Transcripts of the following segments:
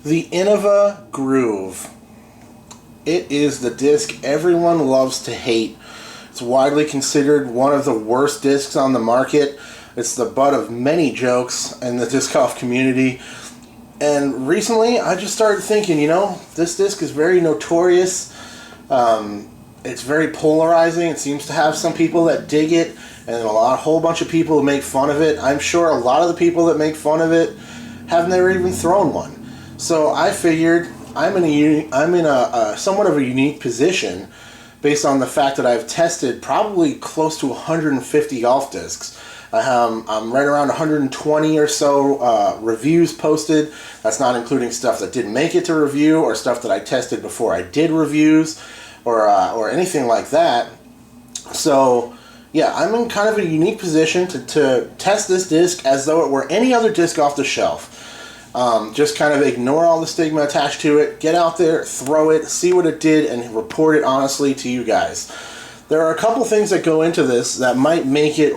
The Innova Groove. It is the disc everyone loves to hate. It's widely considered one of the worst discs on the market. It's the butt of many jokes in the disc golf community. And recently, I just started thinking, this disc is very notorious. It's very polarizing. It seems to have some people that dig it, and a whole bunch of people who make fun of it. I'm sure a lot of the people that make fun of it have never even thrown one. So I figured I'm in a somewhat of a unique position based on the fact that I've tested probably close to 150 golf discs. I'm right around 120 or so reviews posted. That's not including stuff that didn't make it to review or stuff that I tested before I did reviews or anything like that. So yeah, I'm in kind of a unique position to test this disc as though it were any other disc off the shelf. Just kind of ignore all the stigma attached to it, get out there, throw it, see what it did, and report it honestly to you guys. There are a couple things that go into this that might make it,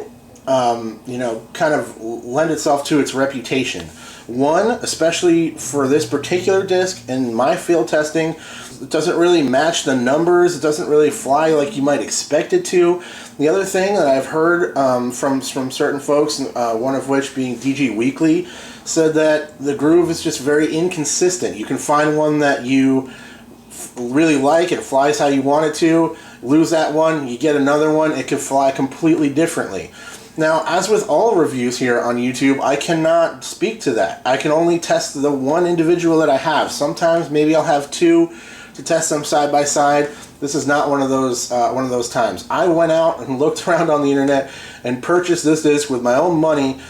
kind of lend itself to its reputation. One, especially for this particular disc, in my field testing, it doesn't really match the numbers. It doesn't really fly like you might expect it to. The other thing that I've heard from certain folks, one of which being DG Weekly, said that the groove is just very inconsistent. You can find one that you really like, it flies how you want it to, lose that one, you get another one, it can fly completely differently. Now, as with all reviews here on YouTube, I cannot speak to that. I can only test the one individual that I have. Sometimes maybe I'll have two to test them side by side. This is not one of those times. I went out and looked around on the internet and purchased this disc with my own money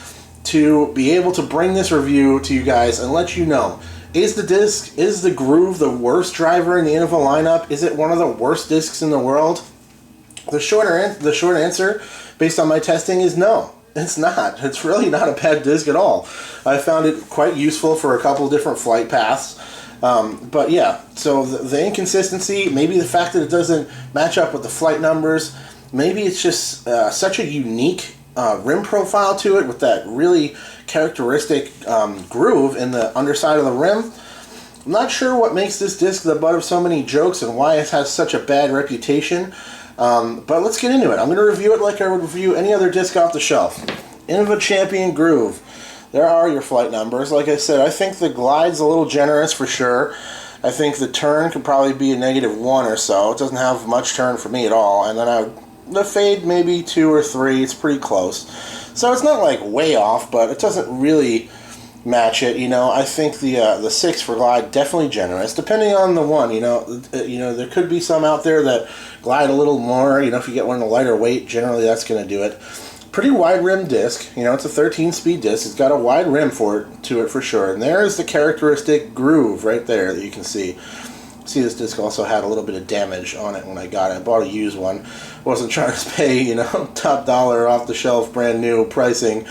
to be able to bring this review to you guys and let you know, is the Groove the worst driver in the Innova lineup? Is it one of the worst discs in the world? The short answer, based on my testing, is no. It's not. It's really not a bad disc at all. I found it quite useful for a couple different flight paths. But yeah, so the inconsistency, maybe the fact that it doesn't match up with the flight numbers, maybe it's just such a unique rim profile to it with that really characteristic groove in the underside of the rim. I'm not sure what makes this disc the butt of so many jokes and why it has such a bad reputation, but let's get into it. I'm going to review it like I would review any other disc off the shelf. Innova Champion Groove. There are your flight numbers. Like I said, I think the glide's a little generous for sure. I think the turn could probably be a -1 or so. It doesn't have much turn for me at all. And then the fade maybe 2 or 3. It's pretty close. So it's not like way off, but it doesn't really match it. I think the 6 for glide definitely generous, depending on the one. There could be some out there that glide a little more. If you get one in a lighter weight, generally that's going to do it. Pretty wide rim disc. It's a 13-speed disc. It's got a wide rim to it for sure. And there's the characteristic groove right there that you can see. See, this disc also had a little bit of damage on it when I got it. I bought a used one. Wasn't trying to pay, top dollar off the shelf, brand new pricing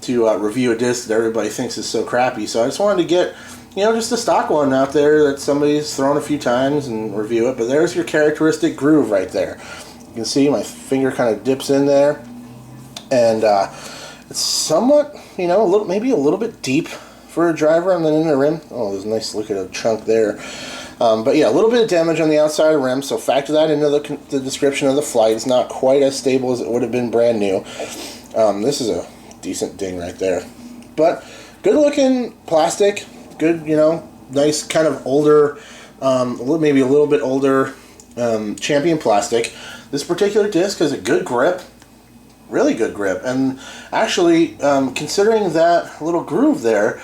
to review a disc that everybody thinks is so crappy. So I just wanted to get, just a stock one out there that somebody's thrown a few times and review it. But there's your characteristic groove right there. You can see my finger kind of dips in there. And it's somewhat, maybe a little bit deep for a driver on the inner rim. Oh, there's a nice look at a chunk there. But yeah, a little bit of damage on the outside of the rim, so factor that into the description of the flight. It's not quite as stable as it would have been brand new. This is a decent ding right there. But good looking plastic, good, nice kind of older, maybe a little bit older Champion plastic. This particular disc has a good grip. Really good grip, and actually considering that little groove there,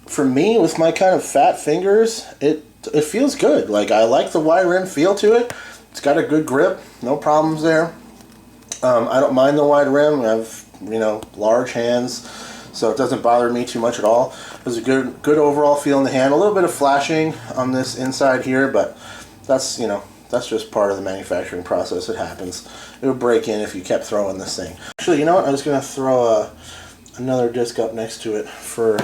for me with my kind of fat fingers, it feels good. Like, I like the wide rim feel to it. It's got a good grip, no problems there. I don't mind the wide rim. I have large hands, so it doesn't bother me too much at all. There's a good overall feel in the hand. A little bit of flashing on this inside here, but that's that's just part of the manufacturing process. It happens. It would break in if you kept throwing this thing. Actually, you know what? I was going to throw another disc up next to it for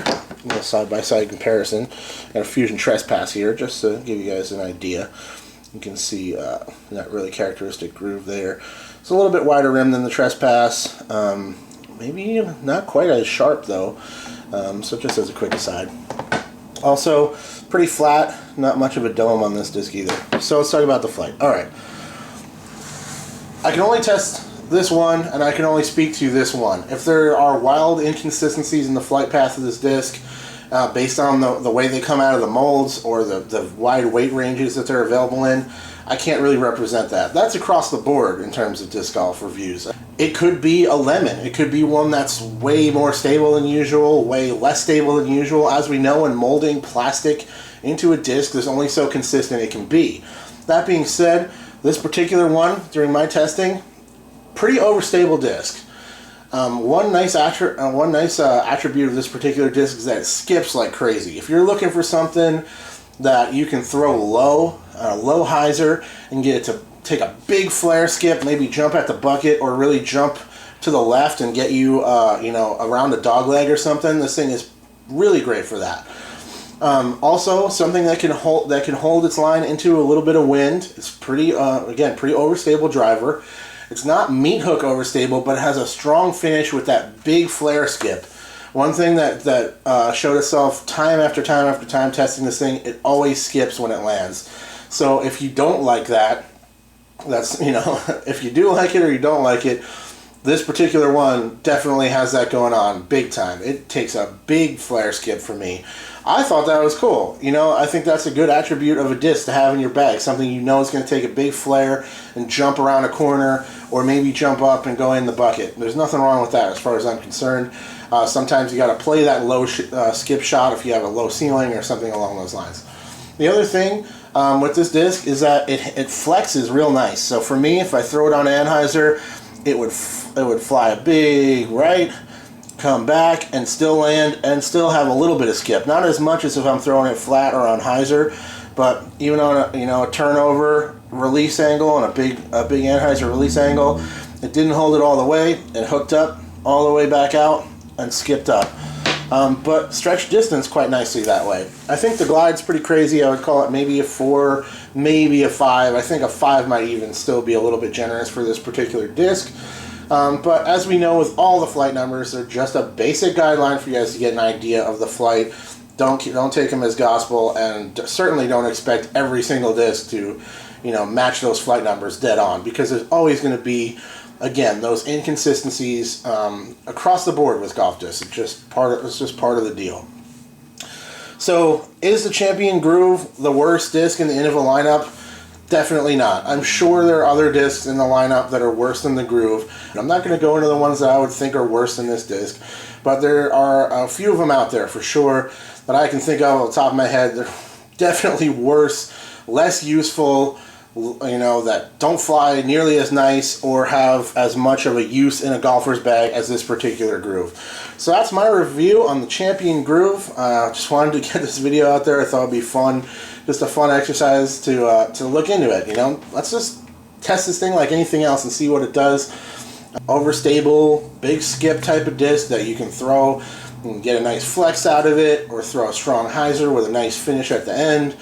side-by-side comparison. Got a Fusion Trespass here, just to give you guys an idea. You can see that really characteristic groove there. It's a little bit wider rim than the Trespass. Maybe not quite as sharp, though. So just as a quick aside. Also, pretty flat, not much of a dome on this disc either. So let's talk about the flight. Alright. I can only test this one, and I can only speak to this one. If there are wild inconsistencies in the flight path of this disc, based on the way they come out of the molds or the wide weight ranges that they're available in, I can't really represent that. That's across the board in terms of disc golf reviews. It could be a lemon. It could be one that's way more stable than usual, way less stable than usual. As we know, in molding plastic into a disc, there's only so consistent it can be. That being said, this particular one, during my testing, pretty overstable disc. One nice attribute of this particular disc is that it skips like crazy. If you're looking for something that you can throw low hyzer and get it to take a big flare skip, maybe jump at the bucket or really jump to the left and get you, around a dog leg or something, this thing is really great for that. Also, something that can hold its line into a little bit of wind. It's pretty overstable driver. It's not meat hook overstable, but it has a strong finish with that big flare skip. One thing that showed itself time after time after time testing this thing, it always skips when it lands. So if you don't like that, that's, if you do like it or you don't like it, this particular one definitely has that going on big time. It takes a big flare skip for me. I thought that was cool. I think that's a good attribute of a disc to have in your bag. Something you know is going to take a big flare and jump around a corner or maybe jump up and go in the bucket. There's nothing wrong with that as far as I'm concerned. Sometimes you got to play that low skip shot if you have a low ceiling or something along those lines. The other thing with this disc is that it flexes real nice. So for me, if I throw it on Anheuser, it would fly a big right, come back, and still land, and still have a little bit of skip. Not as much as if I'm throwing it flat or on hyzer, but even on a turnover release angle and a big Anheuser release angle, it didn't hold it all the way. It hooked up all the way back out and skipped up. But stretched distance quite nicely that way. I think the glide's pretty crazy. I would call it maybe a 4, maybe a 5. I think a 5 might even still be a little bit generous for this particular disc. But as we know with all the flight numbers, they're just a basic guideline for you guys to get an idea of the flight. Don't take them as gospel, and certainly don't expect every single disc to, match those flight numbers dead on, because there's always going to be, again, those inconsistencies across the board with golf discs. It's just part of the deal. So, is the Champion Groove the worst disc in the Innova lineup? Definitely not. I'm sure there are other discs in the lineup that are worse than the Groove. I'm not going to go into the ones that I would think are worse than this disc, but there are a few of them out there for sure that I can think of off the top of my head. They're definitely worse, less useful, that don't fly nearly as nice or have as much of a use in a golfer's bag as this particular Groove. So that's my review on the Champion Groove. Just wanted to get this video out there. I thought it'd be fun, just a fun exercise to look into it. Let's just test this thing like anything else and see what it does. Overstable, big skip type of disc that you can throw and get a nice flex out of it, or throw a strong hyzer with a nice finish at the end.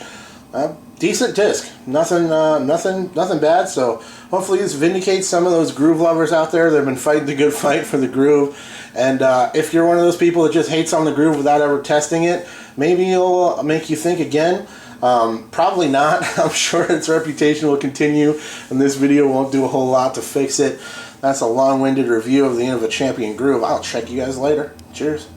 Decent disc, nothing bad. So hopefully this vindicates some of those Groove lovers out there that have been fighting the good fight for the Groove. And if you're one of those people that just hates on the Groove without ever testing it, maybe it'll make you think again. Probably not. I'm sure its reputation will continue, and this video won't do a whole lot to fix it. That's a long-winded review of the Innova Champion Groove. I'll check you guys later. Cheers.